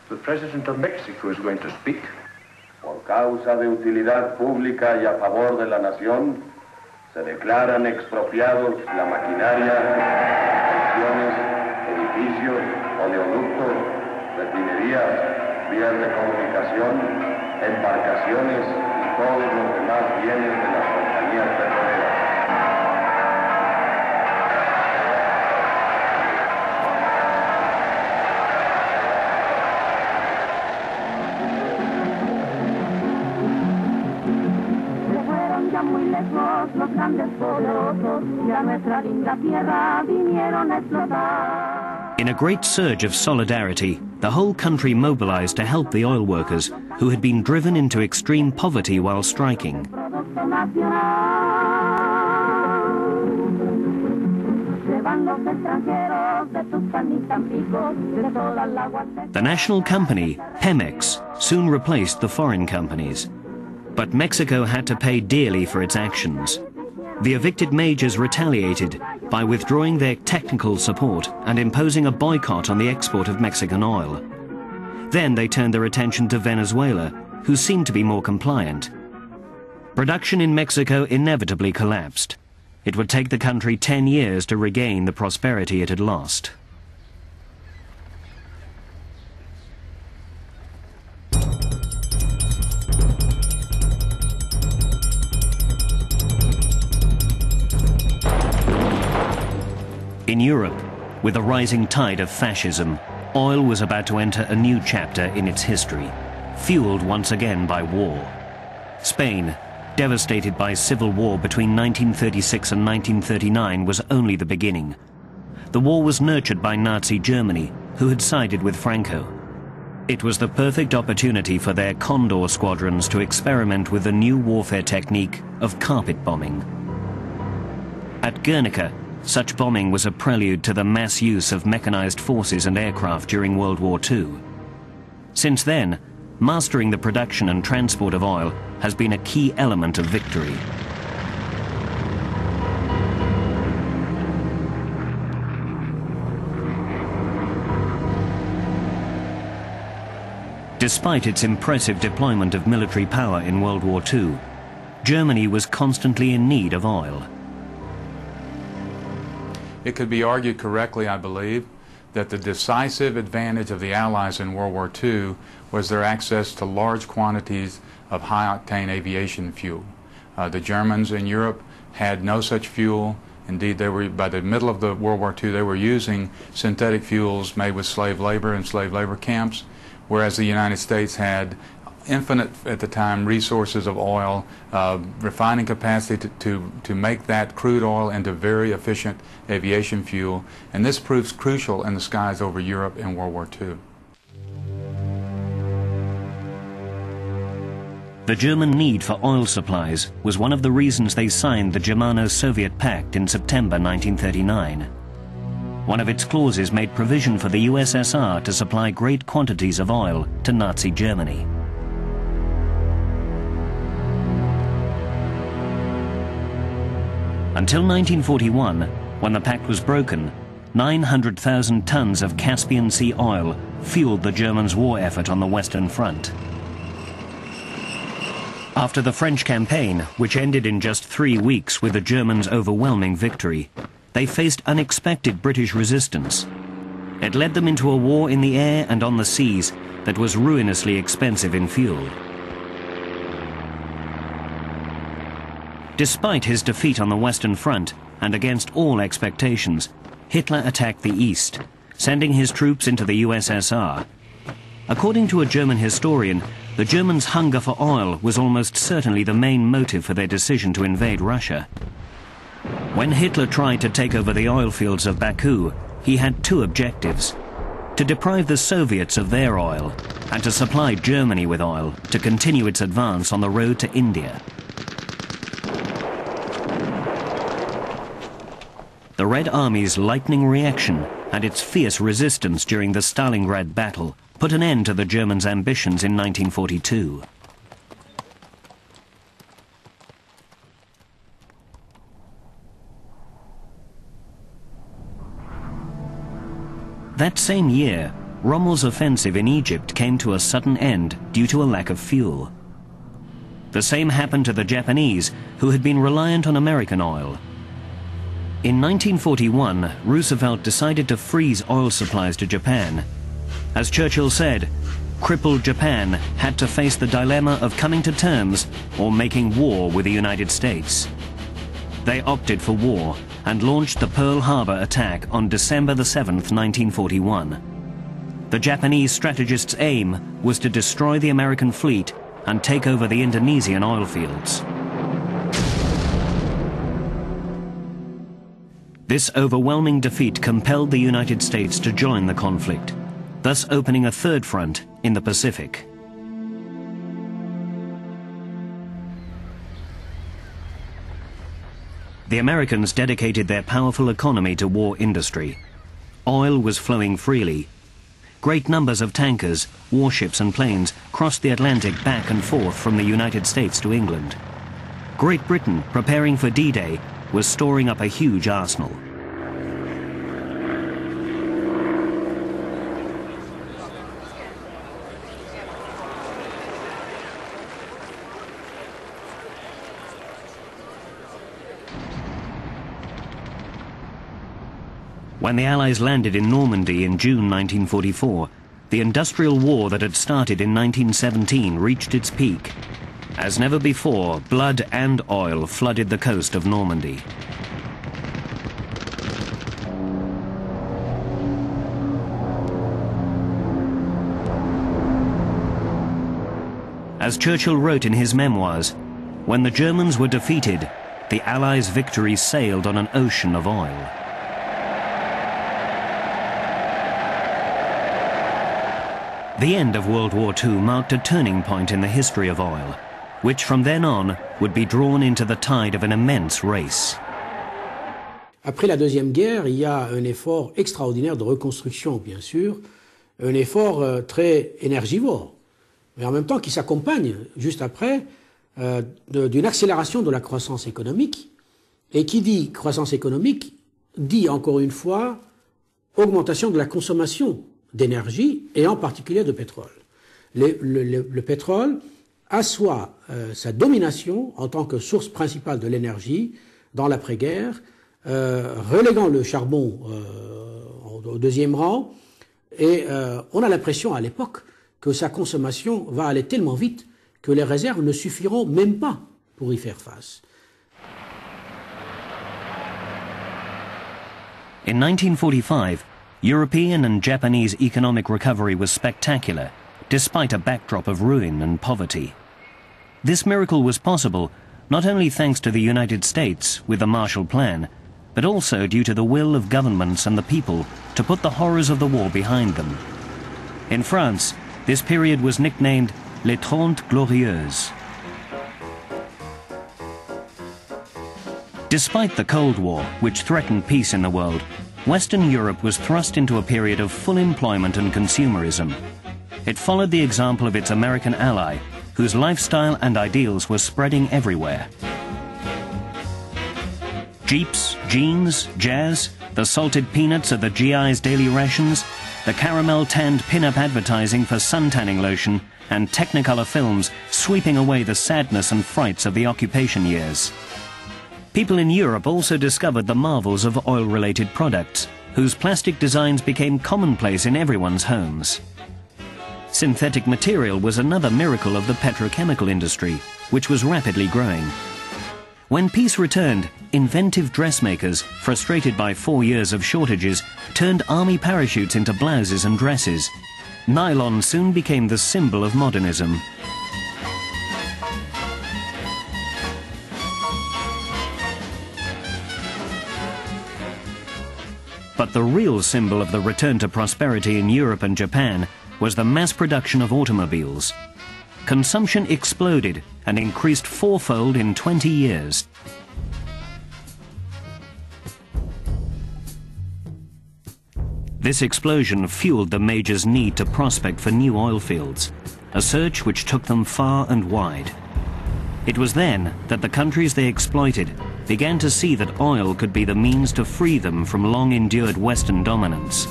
The President of Mexico is going to speak. Por causa de utilidad pública y a favor de la nación, se declaran expropiados la maquinaria, estaciones, edificios, oleoductos, refinerías, vías de comunicación, embarcaciones y todos los demás bienes de las compañías petroleras. Muy lejos los grandes poderosos y a nuestra linda tierra vinieron a explotar. In a great surge of solidarity, the whole country mobilized to help the oil workers who had been driven into extreme poverty while striking. The national company, Pemex, soon replaced the foreign companies. But Mexico had to pay dearly for its actions. The evicted majors retaliated by withdrawing their technical support and imposing a boycott on the export of Mexican oil. Then they turned their attention to Venezuela, who seemed to be more compliant. Production in Mexico inevitably collapsed. It would take the country 10 years to regain the prosperity it had lost. In Europe, with a rising tide of fascism, oil was about to enter a new chapter in its history, fueled once again by war. Spain, devastated by civil war between 1936 and 1939, was only the beginning. The war was nurtured by Nazi Germany, who had sided with Franco. It was the perfect opportunity for their Condor squadrons to experiment with the new warfare technique of carpet bombing. At Guernica, such bombing was a prelude to the mass use of mechanized forces and aircraft during World War II. Since then, mastering the production and transport of oil has been a key element of victory. Despite its impressive deployment of military power in World War II, Germany was constantly in need of oil. It could be argued correctly, I believe, that the decisive advantage of the Allies in World War II was their access to large quantities of high-octane aviation fuel. The Germans in Europe had no such fuel. Indeed, they were, by the middle of the World War II, they were using synthetic fuels made with slave labor in slave labor camps, whereas the United States had infinite, at the time, resources of oil, refining capacity to make that crude oil into very efficient aviation fuel, and this proves crucial in the skies over Europe in World War II. The German need for oil supplies was one of the reasons they signed the Germano-Soviet Pact in September 1939. One of its clauses made provision for the USSR to supply great quantities of oil to Nazi Germany. Until 1941, when the pact was broken, 900,000 tons of Caspian Sea oil fueled the Germans' war effort on the Western Front. After the French campaign, which ended in just 3 weeks with the Germans' overwhelming victory, they faced unexpected British resistance. It led them into a war in the air and on the seas that was ruinously expensive in fuel. Despite his defeat on the Western Front, and against all expectations, Hitler attacked the East, sending his troops into the USSR. According to a German historian, the Germans' hunger for oil was almost certainly the main motive for their decision to invade Russia. When Hitler tried to take over the oil fields of Baku, he had two objectives: to deprive the Soviets of their oil, and to supply Germany with oil to continue its advance on the road to India. The Red Army's lightning reaction and its fierce resistance during the Stalingrad battle put an end to the Germans' ambitions in 1942. That same year, Rommel's offensive in Egypt came to a sudden end due to a lack of fuel. The same happened to the Japanese, who had been reliant on American oil. In 1941, Roosevelt decided to freeze oil supplies to Japan. As Churchill said, crippled Japan had to face the dilemma of coming to terms or making war with the United States. They opted for war and launched the Pearl Harbor attack on December the 7th, 1941. The Japanese strategist's aim was to destroy the American fleet and take over the Indonesian oil fields. This overwhelming defeat compelled the United States to join the conflict, thus opening a third front in the Pacific. The Americans dedicated their powerful economy to war industry. Oil was flowing freely. Great numbers of tankers, warships and planes crossed the Atlantic back and forth from the United States to England. Great Britain, preparing for D-Day, was storing up a huge arsenal. When the Allies landed in Normandy in June 1944, the industrial war that had started in 1917 reached its peak. As never before, blood and oil flooded the coast of Normandy. As Churchill wrote in his memoirs, when the Germans were defeated, the Allies' victory sailed on an ocean of oil. The end of World War II marked a turning point in the history of oil, which from then on would be drawn into the tide of an immense race. Après la Deuxième Guerre, il y a un effort extraordinaire de reconstruction, bien sûr, un effort très énergivore, mais en même temps qui s'accompagne, juste après, d'une accélération de la croissance économique. Et qui dit croissance économique, dit encore une fois augmentation de la consommation d'énergie et en particulier de pétrole. Le pétrole assoit sa domination en tant que source principale de l'énergie dans l'après-guerre, reléguant le charbon au deuxième rang, et on a l'impression à l'époque que sa consommation va aller tellement vite que les réserves ne suffiront même pas pour y faire face. In 1945, European and Japanese economic recovery was spectacular, despite a backdrop of ruin and poverty. This miracle was possible not only thanks to the United States with the Marshall Plan, but also due to the will of governments and the people to put the horrors of the war behind them. In France, this period was nicknamed Les Trente Glorieuses. Despite the Cold War, which threatened peace in the world, Western Europe was thrust into a period of full employment and consumerism. It followed the example of its American ally, whose lifestyle and ideals were spreading everywhere. Jeeps, jeans, jazz, the salted peanuts of the GI's daily rations, the caramel-tanned pin-up advertising for sun-tanning lotion, and Technicolor films sweeping away the sadness and frights of the occupation years. People in Europe also discovered the marvels of oil-related products, whose plastic designs became commonplace in everyone's homes. Synthetic material was another miracle of the petrochemical industry, which was rapidly growing. When peace returned, inventive dressmakers, frustrated by 4 years of shortages, turned army parachutes into blouses and dresses. Nylon soon became the symbol of modernism. But the real symbol of the return to prosperity in Europe and Japan was the mass production of automobiles. Consumption exploded and increased fourfold in 20 years. This explosion fueled the majors' need to prospect for new oil fields, a search which took them far and wide. It was then that the countries they exploited began to see that oil could be the means to free them from long-endured Western dominance.